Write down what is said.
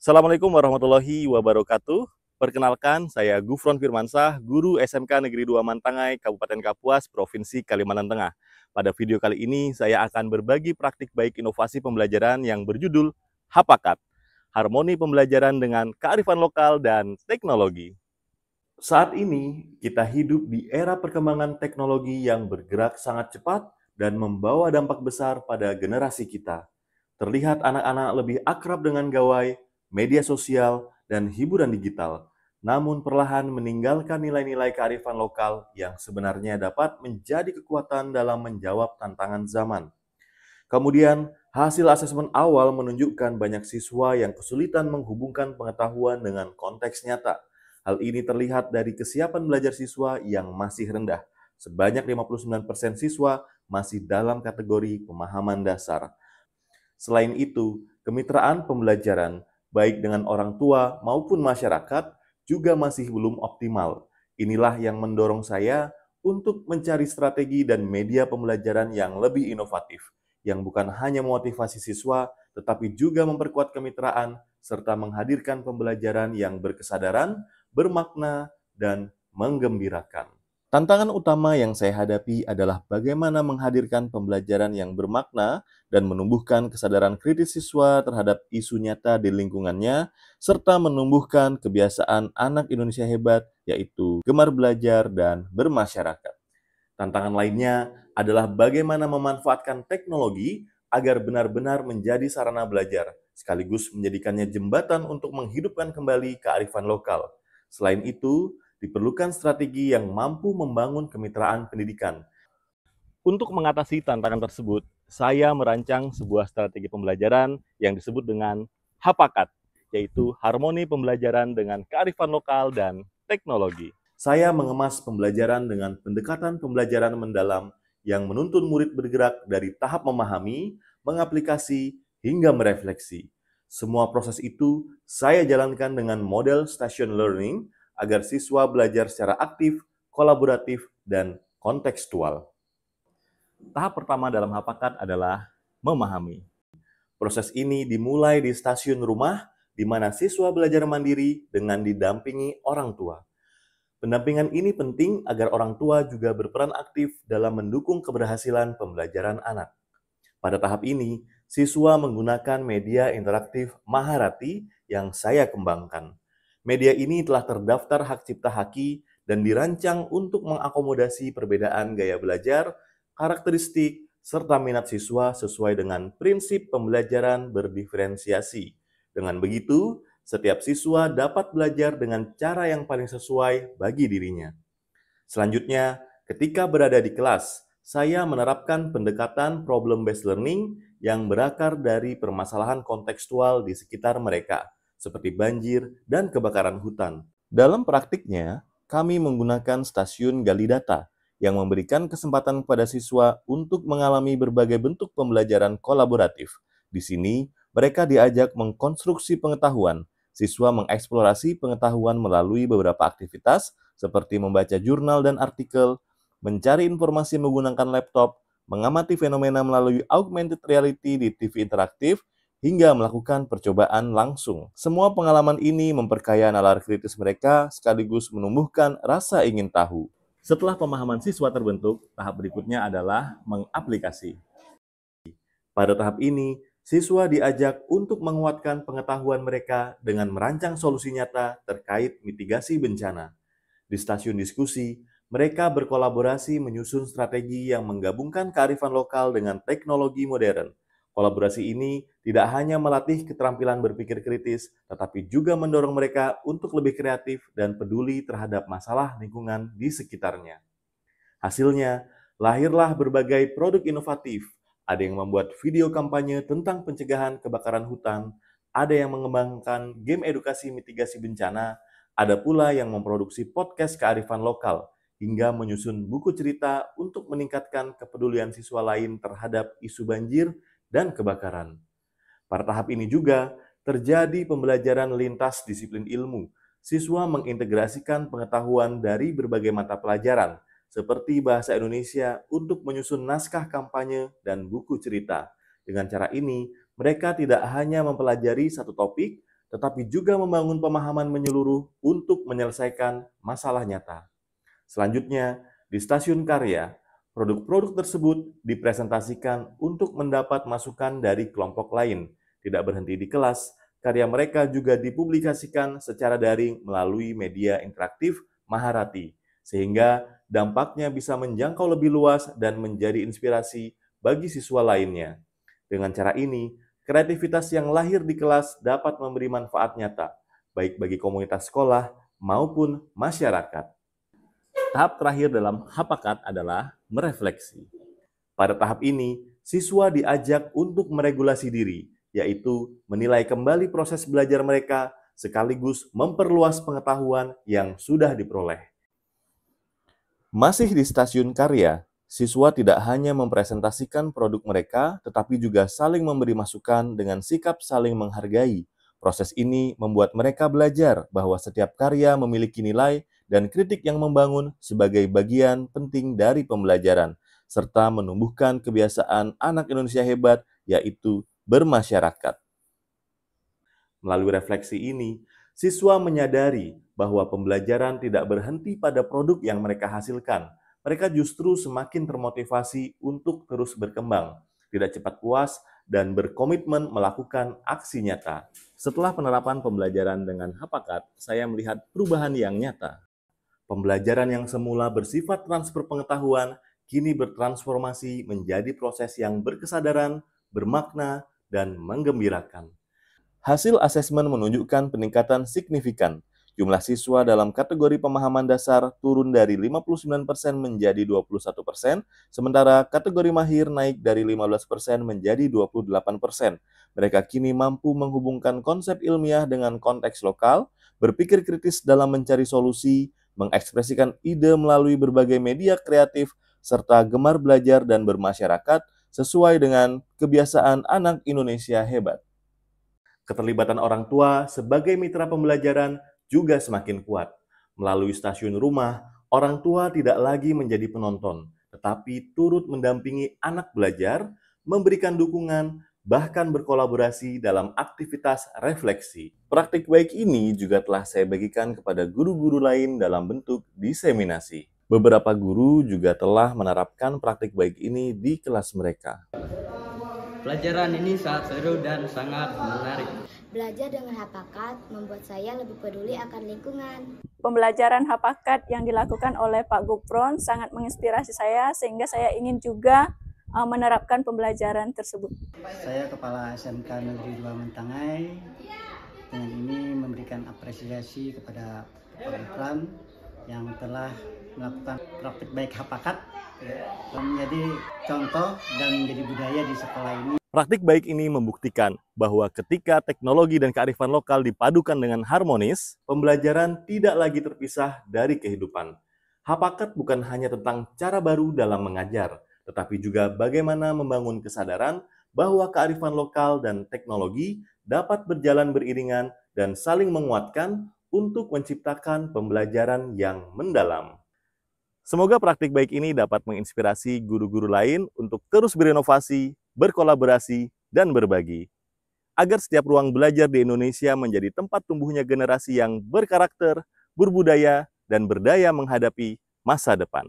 Assalamualaikum warahmatullahi wabarakatuh. Perkenalkan, saya Gufron Firmansah, guru SMK Negeri 2 Mantangai, Kabupaten Kapuas, Provinsi Kalimantan Tengah. Pada video kali ini, saya akan berbagi praktik baik inovasi pembelajaran yang berjudul Hapakat, Harmoni Pembelajaran dengan Kearifan Lokal dan Teknologi. Saat ini, kita hidup di era perkembangan teknologi yang bergerak sangat cepat dan membawa dampak besar pada generasi kita. Terlihat anak-anak lebih akrab dengan gawai, media sosial, dan hiburan digital, namun perlahan meninggalkan nilai-nilai kearifan lokal yang sebenarnya dapat menjadi kekuatan dalam menjawab tantangan zaman. Kemudian, hasil asesmen awal menunjukkan banyak siswa yang kesulitan menghubungkan pengetahuan dengan konteks nyata. Hal ini terlihat dari kesiapan belajar siswa yang masih rendah. Sebanyak 59% siswa masih dalam kategori pemahaman dasar. Selain itu, kemitraan pembelajaran, baik dengan orang tua maupun masyarakat, juga masih belum optimal. Inilah yang mendorong saya untuk mencari strategi dan media pembelajaran yang lebih inovatif, yang bukan hanya memotivasi siswa, tetapi juga memperkuat kemitraan, serta menghadirkan pembelajaran yang berkesadaran, bermakna, dan menggembirakan. Tantangan utama yang saya hadapi adalah bagaimana menghadirkan pembelajaran yang bermakna dan menumbuhkan kesadaran kritis siswa terhadap isu nyata di lingkungannya, serta menumbuhkan kebiasaan anak Indonesia hebat, yaitu gemar belajar dan bermasyarakat. Tantangan lainnya adalah bagaimana memanfaatkan teknologi agar benar-benar menjadi sarana belajar, sekaligus menjadikannya jembatan untuk menghidupkan kembali kearifan lokal. Selain itu, diperlukan strategi yang mampu membangun kemitraan pendidikan. Untuk mengatasi tantangan tersebut, saya merancang sebuah strategi pembelajaran yang disebut dengan Hapakat, yaitu harmoni pembelajaran dengan kearifan lokal dan teknologi. Saya mengemas pembelajaran dengan pendekatan pembelajaran mendalam yang menuntun murid bergerak dari tahap memahami, mengaplikasi, hingga merefleksi. Semua proses itu saya jalankan dengan model station learning agar siswa belajar secara aktif, kolaboratif, dan kontekstual. Tahap pertama dalam Hapakat adalah memahami. Proses ini dimulai di stasiun rumah, di mana siswa belajar mandiri dengan didampingi orang tua. Pendampingan ini penting agar orang tua juga berperan aktif dalam mendukung keberhasilan pembelajaran anak. Pada tahap ini, siswa menggunakan media interaktif Maharati yang saya kembangkan. Media ini telah terdaftar hak cipta haki dan dirancang untuk mengakomodasi perbedaan gaya belajar, karakteristik, serta minat siswa sesuai dengan prinsip pembelajaran berdiferensiasi. Dengan begitu, setiap siswa dapat belajar dengan cara yang paling sesuai bagi dirinya. Selanjutnya, ketika berada di kelas, saya menerapkan pendekatan problem-based learning yang berakar dari permasalahan kontekstual di sekitar mereka, seperti banjir dan kebakaran hutan. Dalam praktiknya, kami menggunakan stasiun gali data yang memberikan kesempatan kepada siswa untuk mengalami berbagai bentuk pembelajaran kolaboratif. Di sini, mereka diajak mengkonstruksi pengetahuan. Siswa mengeksplorasi pengetahuan melalui beberapa aktivitas seperti membaca jurnal dan artikel, mencari informasi menggunakan laptop, mengamati fenomena melalui augmented reality di TV interaktif, hingga melakukan percobaan langsung. Semua pengalaman ini memperkaya nalar kritis mereka sekaligus menumbuhkan rasa ingin tahu. Setelah pemahaman siswa terbentuk, tahap berikutnya adalah mengaplikasi. Pada tahap ini, siswa diajak untuk menguatkan pengetahuan mereka dengan merancang solusi nyata terkait mitigasi bencana. Di stasiun diskusi, mereka berkolaborasi menyusun strategi yang menggabungkan kearifan lokal dengan teknologi modern. Kolaborasi ini tidak hanya melatih keterampilan berpikir kritis, tetapi juga mendorong mereka untuk lebih kreatif dan peduli terhadap masalah lingkungan di sekitarnya. Hasilnya, lahirlah berbagai produk inovatif. Ada yang membuat video kampanye tentang pencegahan kebakaran hutan, ada yang mengembangkan game edukasi mitigasi bencana, ada pula yang memproduksi podcast kearifan lokal, hingga menyusun buku cerita untuk meningkatkan kepedulian siswa lain terhadap isu banjir dan kebakaran. Pada tahap ini juga terjadi pembelajaran lintas disiplin ilmu. Siswa mengintegrasikan pengetahuan dari berbagai mata pelajaran, seperti bahasa Indonesia untuk menyusun naskah kampanye dan buku cerita. Dengan cara ini, mereka tidak hanya mempelajari satu topik, tetapi juga membangun pemahaman menyeluruh untuk menyelesaikan masalah nyata. Selanjutnya, di stasiun karya, produk-produk tersebut dipresentasikan untuk mendapat masukan dari kelompok lain. Tidak berhenti di kelas, karya mereka juga dipublikasikan secara daring melalui media interaktif Maharati, sehingga dampaknya bisa menjangkau lebih luas dan menjadi inspirasi bagi siswa lainnya. Dengan cara ini, kreativitas yang lahir di kelas dapat memberi manfaat nyata, baik bagi komunitas sekolah maupun masyarakat. Tahap terakhir dalam Hapakat adalah merefleksi. Pada tahap ini, siswa diajak untuk meregulasi diri, yaitu menilai kembali proses belajar mereka sekaligus memperluas pengetahuan yang sudah diperoleh. Masih di stasiun karya, siswa tidak hanya mempresentasikan produk mereka, tetapi juga saling memberi masukan dengan sikap saling menghargai. Proses ini membuat mereka belajar bahwa setiap karya memiliki nilai dan kritik yang membangun sebagai bagian penting dari pembelajaran, serta menumbuhkan kebiasaan anak Indonesia hebat, yaitu bermasyarakat. Melalui refleksi ini, siswa menyadari bahwa pembelajaran tidak berhenti pada produk yang mereka hasilkan. Mereka justru semakin termotivasi untuk terus berkembang, tidak cepat puas, dan berkomitmen melakukan aksi nyata. Setelah penerapan pembelajaran dengan Hapakat, saya melihat perubahan yang nyata. Pembelajaran yang semula bersifat transfer pengetahuan, kini bertransformasi menjadi proses yang berkesadaran, bermakna, dan menggembirakan. Hasil asesmen menunjukkan peningkatan signifikan. Jumlah siswa dalam kategori pemahaman dasar turun dari 59% menjadi 21%, sementara kategori mahir naik dari 15% menjadi 28%. Mereka kini mampu menghubungkan konsep ilmiah dengan konteks lokal, berpikir kritis dalam mencari solusi, mengekspresikan ide melalui berbagai media kreatif, serta gemar belajar dan bermasyarakat sesuai dengan kebiasaan anak Indonesia hebat. Keterlibatan orang tua sebagai mitra pembelajaran juga semakin kuat. Melalui stasiun rumah, orang tua tidak lagi menjadi penonton, tetapi turut mendampingi anak belajar, memberikan dukungan, bahkan berkolaborasi dalam aktivitas refleksi. Praktik baik ini juga telah saya bagikan kepada guru-guru lain dalam bentuk diseminasi. Beberapa guru juga telah menerapkan praktik baik ini di kelas mereka. Pelajaran ini sangat seru dan sangat menarik. Belajar dengan Hapakat membuat saya lebih peduli akan lingkungan. Pembelajaran Hapakat yang dilakukan oleh Pak Gufron sangat menginspirasi saya sehingga saya ingin juga menerapkan pembelajaran tersebut. Saya Kepala SMK Negeri 2 Mentangai dengan ini memberikan apresiasi kepada Pak Gufron yang telah melakukan praktik baik Hapakat dan menjadi contoh dan menjadi budaya di sekolah ini. Praktik baik ini membuktikan bahwa ketika teknologi dan kearifan lokal dipadukan dengan harmonis, pembelajaran tidak lagi terpisah dari kehidupan. Hapakat bukan hanya tentang cara baru dalam mengajar, tetapi juga bagaimana membangun kesadaran bahwa kearifan lokal dan teknologi dapat berjalan beriringan dan saling menguatkan untuk menciptakan pembelajaran yang mendalam. Semoga praktik baik ini dapat menginspirasi guru-guru lain untuk terus berinovasi, berkolaborasi, dan berbagi. Agar setiap ruang belajar di Indonesia menjadi tempat tumbuhnya generasi yang berkarakter, berbudaya, dan berdaya menghadapi masa depan.